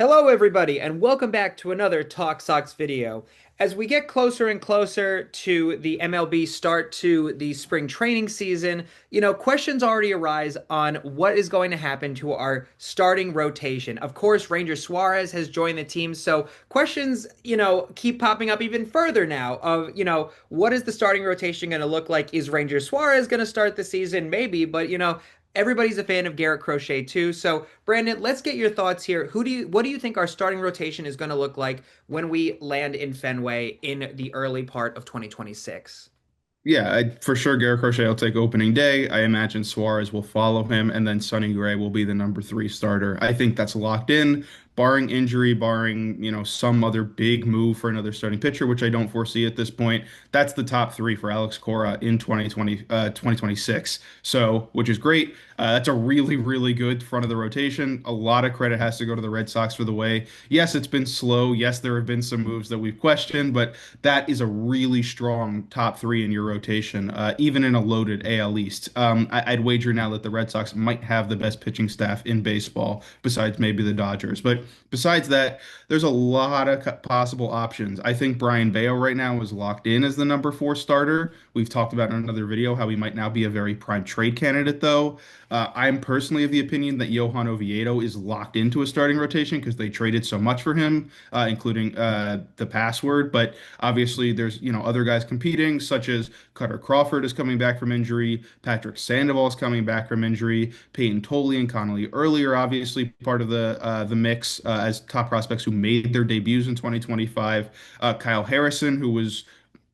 Hello, everybody, and welcome back to another Talk Sox video. As we get closer and closer to the MLB start to the spring training season, questions already arise on what is going to happen to our starting rotation. Of course, Ranger Suarez has joined the team, so questions, keep popping up even further now of, what is the starting rotation going to look like? Is Ranger Suarez going to start the season? Maybe, but, everybody's a fan of Garrett Crochet too. So, Brandon, let's get your thoughts here. What do you think our starting rotation is going to look like when we land in Fenway in the early part of 2026? Yeah, for sure, Garrett Crochet will take opening day. I imagine Suarez will follow him, and then Sonny Gray will be the number three starter. I think that's locked in, barring injury, barring, some other big move for another starting pitcher, which I don't foresee at this point. That's the top three for Alex Cora in 2026. So, which is great. That's a really, really good front of the rotation. A lot of credit has to go to the Red Sox for the way. Yes, it's been slow. Yes, there have been some moves that we've questioned, but that is a really strong top three in your rotation, even in a loaded AL East. I'd wager now that the Red Sox might have the best pitching staff in baseball, besides maybe the Dodgers. But besides that, there's a lot of possible options. I think Brayan Bello right now is locked in as the number four starter. We've talked about in another video how he might now be a very prime trade candidate, though. I'm personally of the opinion that Johan Oviedo is locked into a starting rotation because they traded so much for him, including the password. But obviously, there's other guys competing, such as Cutter Crawford is coming back from injury, Patrick Sandoval is coming back from injury, Payton Tolle and Connelly Early are obviously part of the mix as top prospects who made their debuts in 2025. Kyle Harrison, who was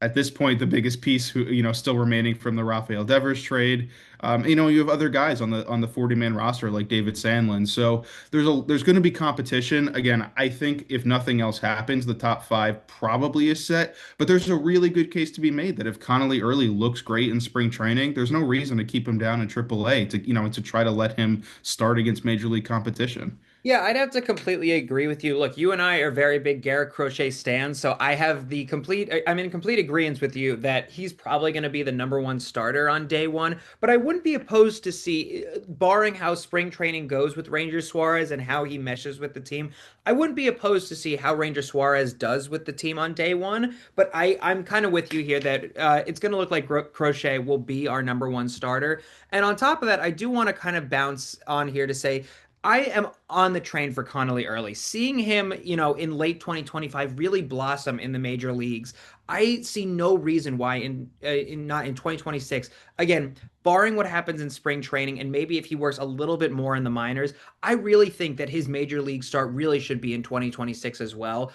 at this point the biggest piece who still remaining from the Rafael Devers trade. You have other guys on the 40-man roster like David Sandlin. So there's going to be competition. Again, I think if nothing else happens, the top five probably is set. But there's a really good case to be made that if Connelly Early looks great in spring training, there's no reason to keep him down in AAA to try to let him start against major league competition. Yeah, I'd have to completely agree with you. Look, you and I are very big Garrett Crochet stands, so I'm in complete agreement with you that he's probably going to be the number one starter on day one. But I wouldn't be opposed to see, barring how spring training goes with Ranger Suarez and how he meshes with the team, I wouldn't be opposed to see how Ranger Suarez does with the team on day one. But I'm kind of with you here that it's going to look like Crochet will be our number one starter. And on top of that, I do want to kind of bounce on here to say, I am on the train for Connelly Early. Seeing him, in late 2025 really blossom in the major leagues, I see no reason why in not in 2026. Again, barring what happens in spring training and maybe if he works a little bit more in the minors, I really think that his major league start really should be in 2026 as well.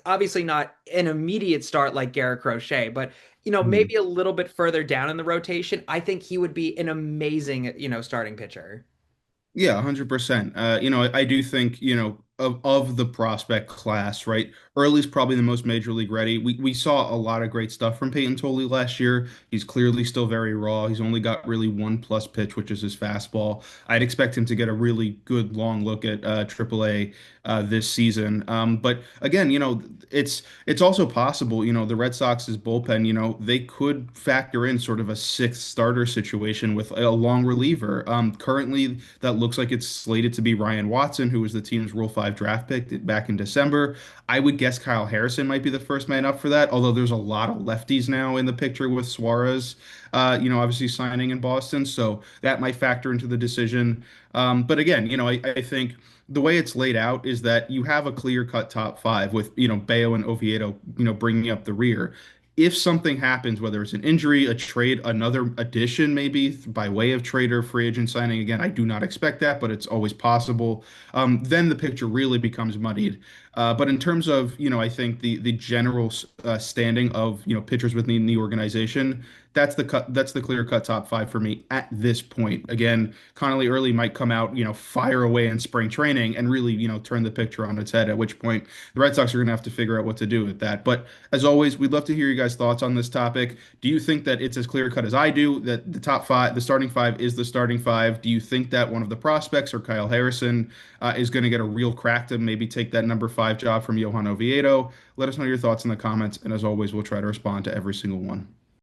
Obviously not an immediate start like Garrett Crochet, but maybe a little bit further down in the rotation. I think he would be an amazing, starting pitcher. Yeah, 100%. I do think, of the prospect class, right? Early's probably the most major league ready. We saw a lot of great stuff from Peyton Tolle last year. He's clearly still very raw. He's only got really one plus pitch, which is his fastball. I'd expect him to get a really good long look at AAA this season. But again, it's also possible, the Red Sox's bullpen, they could factor in sort of a sixth starter situation with a long reliever. Currently, that looks like it's slated to be Ryan Watson, who was the team's Rule 5 draft pick back in December. I would guess Kyle Harrison might be the first man up for that, although there's a lot of lefties now in the picture with Suarez, obviously signing in Boston. So that might factor into the decision. But again, I think the way it's laid out is that you have a clear-cut top five with, Bayo and Oviedo, bringing up the rear. If something happens, whether it's an injury, a trade, another addition, maybe by way of trade or free agent signing, again, I do not expect that, but it's always possible. Then the picture really becomes muddied. But in terms of, I think the general standing of, pitchers within the organization, that's the clear cut top five for me at this point. Again, Connelly Early might come out, fire away in spring training and really, turn the picture on its head, at which point the Red Sox are going to have to figure out what to do with that. But as always, we'd love to hear you guys' thoughts on this topic. Do you think that it's as clear cut as I do, that the top five, the starting five is the starting five? Do you think that one of the prospects or Kyle Harrison is going to get a real crack to maybe take that number five job from Johan Oviedo? Let us know your thoughts in the comments. And as always, we'll try to respond to every single one.